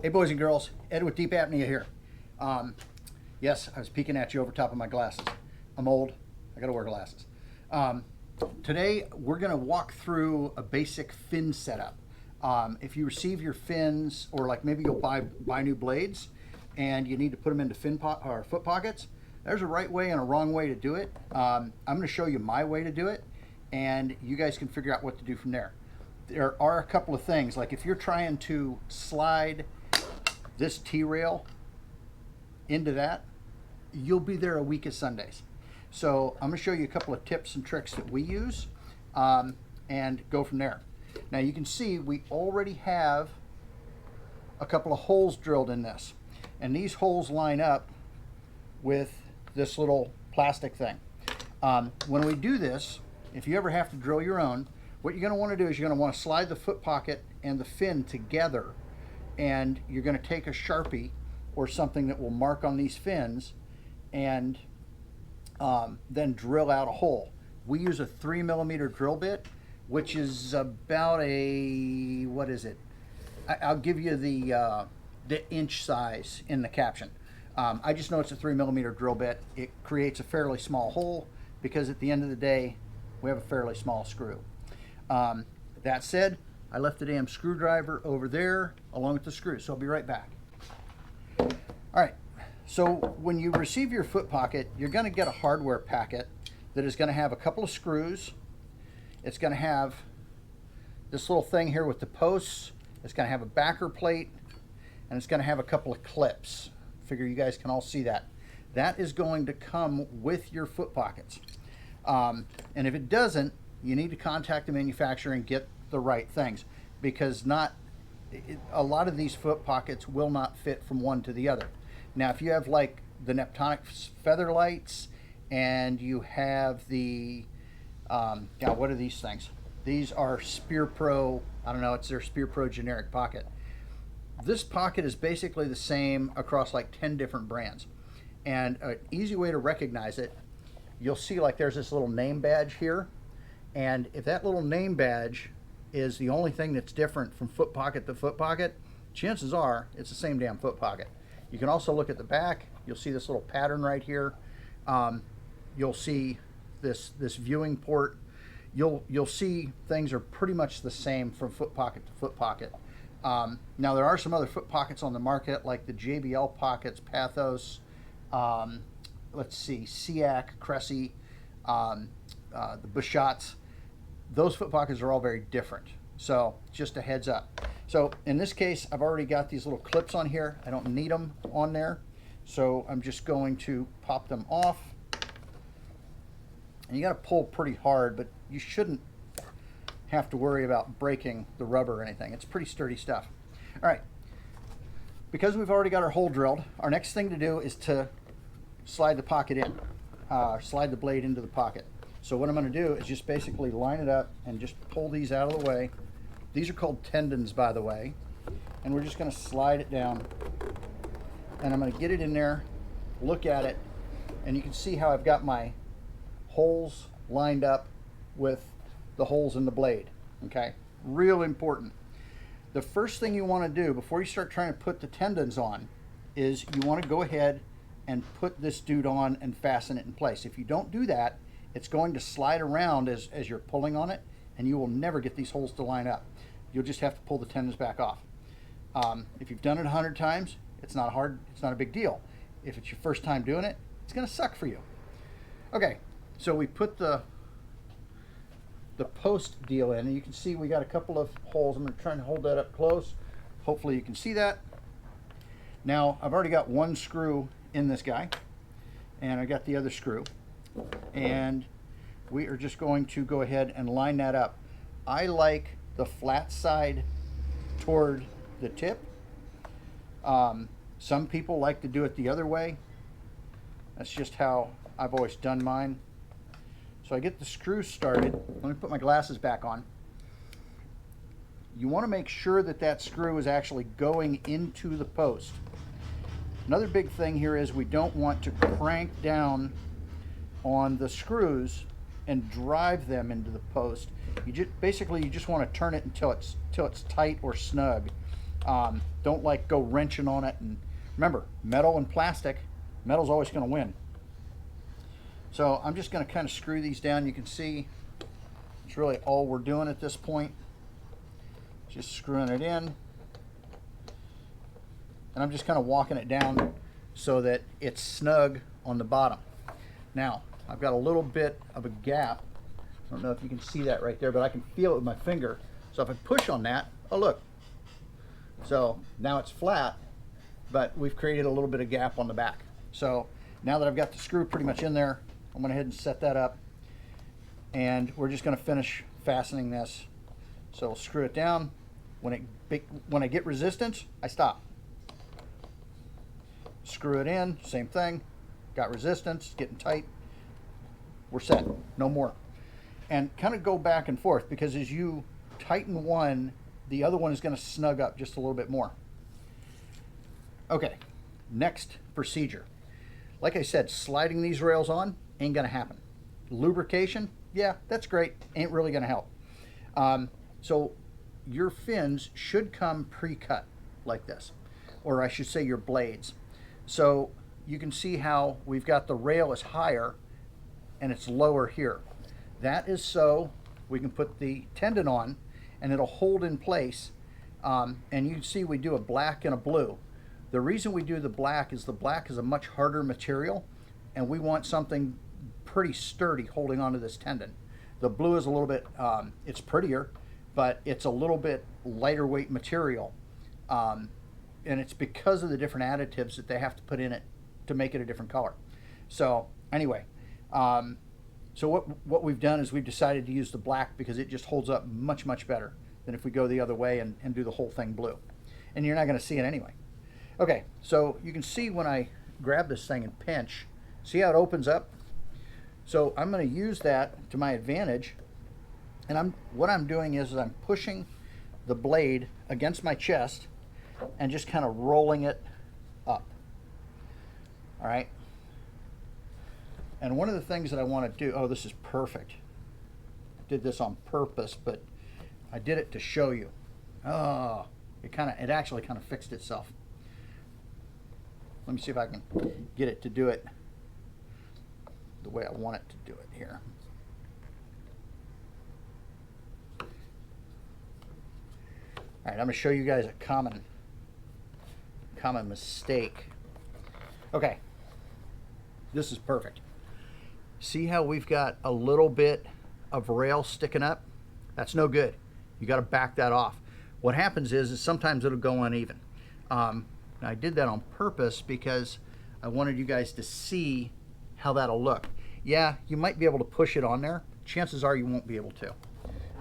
Hey boys and girls, Ed with Deep Apnea here. Yes, I was peeking at you over top of my glasses. I'm old, I gotta wear glasses. Today we're gonna walk through a basic fin setup. If you receive your fins, or like maybe you'll buy new blades and you need to put them into or foot pockets, there's a right way and a wrong way to do it. I'm gonna show you my way to do it, and you guys can figure out what to do from there. There are a couple of things, like if you're trying to slide this T-rail into that, you'll be there a week of Sundays. So I'm going to show you a couple of tips and tricks that we use and go from there. Now you can see we already have a couple of holes drilled in this, and these holes line up with this little plastic thing. When we do this, if you ever have to drill your own, what you're going to want to do is you're going to want to slide the foot pocket and the fin together, and you're going to take a Sharpie or something that will mark on these fins and then drill out a hole. We use a 3mm drill bit, which is about a, what is it? I'll give you the inch size in the caption. I just know it's a 3mm drill bit. It creates a fairly small hole because at the end of the day, we have a fairly small screw. That said, I left the damn screwdriver over there along with the screw, so I'll be right back. All right, so when you receive your foot pocket, you're going to get a hardware packet that is going to have a couple of screws. It's going to have this little thing here with the posts. It's going to have a backer plate, and it's going to have a couple of clips. Figure you guys can all see that. That is going to come with your foot pockets. And if it doesn't, you need to contact the manufacturer and get the right things, because a lot of these foot pockets will not fit from one to the other. Now, if you have like the Neptonic feather lights and you have the, what are these things? These are Spear Pro, I don't know, it's their Spear Pro generic pocket. This pocket is basically the same across like 10 different brands. And an easy way to recognize it, you'll see like there's this little name badge here. And if that little name badge is the only thing that's different from foot pocket to foot pocket, chances are it's the same damn foot pocket. You can also look at the back. You'll see this little pattern right here. You'll see this viewing port. You'll see things are pretty much the same from foot pocket to foot pocket. Now there are some other foot pockets on the market, like the JBL pockets, Pathos, let's see, SIAC, Cressy, the Bushots. Those foot pockets are all very different. So just a heads up. So in this case, I've already got these little clips on here. I don't need them on there. So I'm just going to pop them off. And you got to pull pretty hard, but you shouldn't have to worry about breaking the rubber or anything. It's pretty sturdy stuff. All right. Because we've already got our hole drilled, our next thing to do is to slide the pocket in, slide the blade into the pocket. So what I'm going to do is just basically line it up and just pull these out of the way. These are called tendons, by the way. And we're just going to slide it down. And I'm going to get it in there, look at it, and you can see how I've got my holes lined up with the holes in the blade. Okay? Real important. The first thing you want to do before you start trying to put the tendons on is you want to go ahead and put this dude on and fasten it in place. If you don't do that, it's going to slide around as you're pulling on it, and you will never get these holes to line up. You'll just have to pull the tendons back off. If you've done it 100 times, it's not hard, it's not a big deal. If it's your first time doing it, it's gonna suck for you. Okay, so we put the post deal in, and you can see we got a couple of holes. I'm gonna try and hold that up close. Hopefully you can see that. Now, I've already got one screw in this guy, and I got the other screw. And we are just going to go ahead and line that up. I like the flat side toward the tip. Some people like to do it the other way. That's just how I've always done mine. So I get the screw started. Let me put my glasses back on. You want to make sure that that screw is actually going into the post. Another big thing here is we don't want to crank down on the screws and drive them into the post. You just basically you just want to turn it until it's tight or snug. Don't like go wrenching on it. And remember, metal and plastic, metal's always going to win. So I'm just going to kind of screw these down. You can see it's really all we're doing at this point. Just screwing it in. And I'm just kind of walking it down so that it's snug on the bottom. Now, I've got a little bit of a gap. I don't know if you can see that right there, but I can feel it with my finger. So if I push on that, oh look. So now it's flat, but we've created a little bit of gap on the back. So now that I've got the screw pretty much in there, I'm going to go ahead and set that up. And we're just going to finish fastening this. So we'll screw it down. When I get resistance, I stop. Screw it in, same thing. Got resistance, getting tight. We're set, no more. And kind of go back and forth, because as you tighten one, the other one is going to snug up just a little bit more. Okay, next procedure. Like I said, sliding these rails on ain't going to happen. Lubrication, yeah, that's great. Ain't really going to help. So your fins should come pre-cut like this, or I should say your blades. So you can see how we've got the rail is higher and it's lower here. That is so we can put the tendon on and it'll hold in place. And you can see we do a black and a blue. The reason we do the black is a much harder material, and we want something pretty sturdy holding onto this tendon. The blue is a little bit, it's prettier, but it's a little bit lighter weight material. And it's because of the different additives that they have to put in it to make it a different color. So anyway, so what we've done is we've decided to use the black because it just holds up much, much better than if we go the other way and do the whole thing blue. And you're not going to see it anyway. Okay, so you can see when I grab this thing and pinch, see how it opens up? So I'm going to use that to my advantage. And what I'm doing is I'm pushing the blade against my chest and just kind of rolling it up. All right. And one of the things that I want to do, oh, this is perfect. I did this on purpose, but I did it to show you. Oh, it actually kind of fixed itself. Let me see if I can get it to do it the way I want it to do it here. All right, I'm going to show you guys a common mistake. Okay, this is perfect. See how we've got a little bit of rail sticking up? That's no good. You got to back that off. What happens is sometimes it'll go uneven. I did that on purpose because I wanted you guys to see how that'll look. Yeah, you might be able to push it on there. Chances are you won't be able to.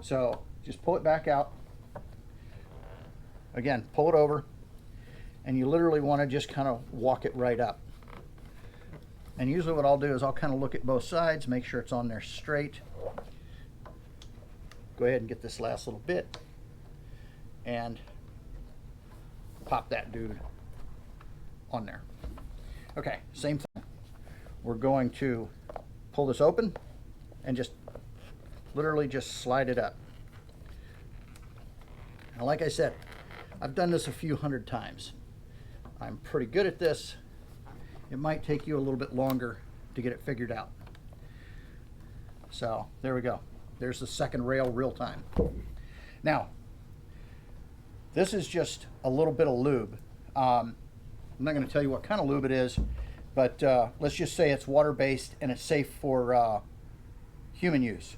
So just pull it back out. Again, pull it over, and you literally want to just kind of walk it right up. And usually what I'll do is I'll kind of look at both sides, make sure it's on there straight. Go ahead and get this last little bit and pop that dude on there. Okay, same thing. We're going to pull this open and just literally just slide it up. Now, like I said, I've done this a few hundred times. I'm pretty good at this. It might take you a little bit longer to get it figured out. So there we go. There's the second rail real time. Now, this is just a little bit of lube. I'm not going to tell you what kind of lube it is, but let's just say it's water-based and it's safe for human use,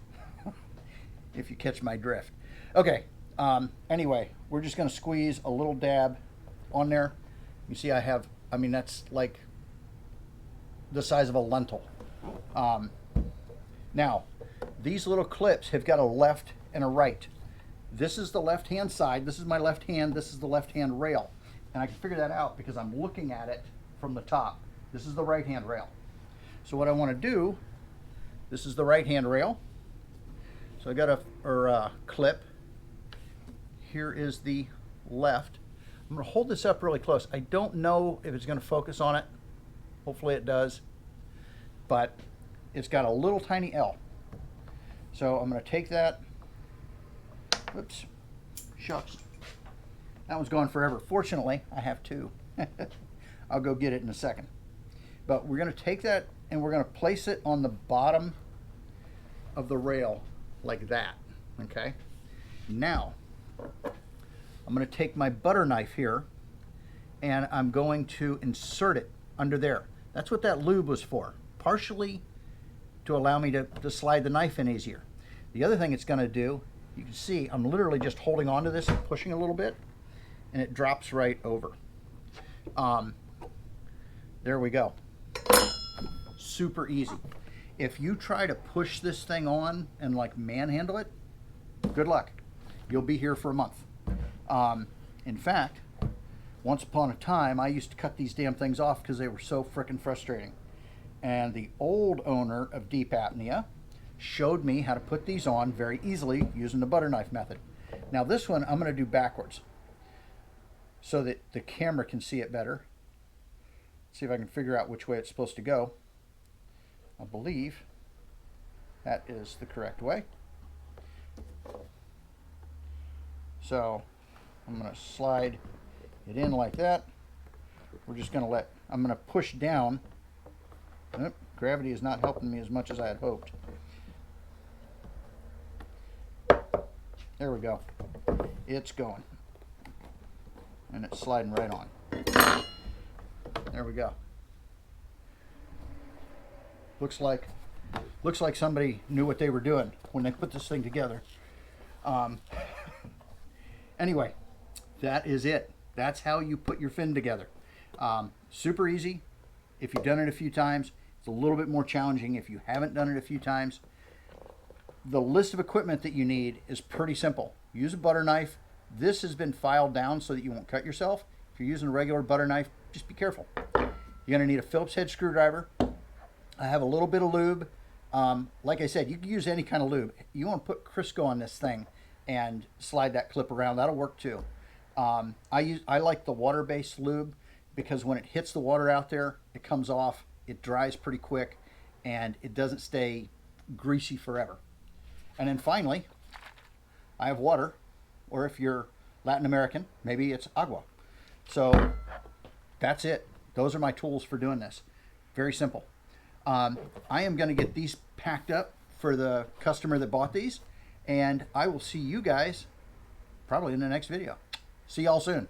if you catch my drift. Okay, anyway, we're just going to squeeze a little dab on there. You see that's like the size of a lentil. Now, these little clips have got a left and a right. This is the left-hand side. This is my left hand. This is the left-hand rail. And I can figure that out because I'm looking at it from the top. This is the right-hand rail. So what I want to do, this is the right-hand rail. So I got a clip. Here is the left. I'm going to hold this up really close. I don't know if it's going to focus on it. Hopefully it does. But it's got a little tiny L. So I'm going to take that. Whoops. Shucks. That one's gone forever. Fortunately, I have two. I'll go get it in a second. But we're going to take that and we're going to place it on the bottom of the rail like that. Okay. Now, I'm going to take my butter knife here and I'm going to insert it under there. That's what that lube was for, partially to allow me to slide the knife in easier. The other thing it's going to do, you can see I'm literally just holding onto this and pushing a little bit, and it drops right over. There we go. Super easy. If you try to push this thing on and like manhandle it, good luck. You'll be here for a month. In fact, once upon a time, I used to cut these damn things off because they were so frickin' frustrating. And the old owner of Deep Apnea showed me how to put these on very easily using the butter knife method. Now this one I'm going to do backwards so that the camera can see it better. See if I can figure out which way it's supposed to go. I believe that is the correct way. So I'm going to slide it in like that. We're just going to I'm going to push down. Oop, gravity is not helping me as much as I had hoped. There we go. It's going. And it's sliding right on. There we go. Looks like somebody knew what they were doing when they put this thing together. Anyway, that is it. That's how you put your fin together. Super easy if you've done it a few times. It's a little bit more challenging if you haven't done it a few times. The list of equipment that you need is pretty simple. Use a butter knife. This has been filed down so that you won't cut yourself. If you're using a regular butter knife, just be careful. You're going to need a Phillips head screwdriver. I have a little bit of lube. Like I said, you can use any kind of lube. You want to put Crisco on this thing and slide that clip around. That'll work too. I like the water-based lube because when it hits the water out there, it comes off, it dries pretty quick, and it doesn't stay greasy forever. And then finally, I have water, or if you're Latin American, maybe it's agua. So that's it. Those are my tools for doing this. Very simple. I am going to get these packed up for the customer that bought these, and I will see you guys probably in the next video. See y'all soon.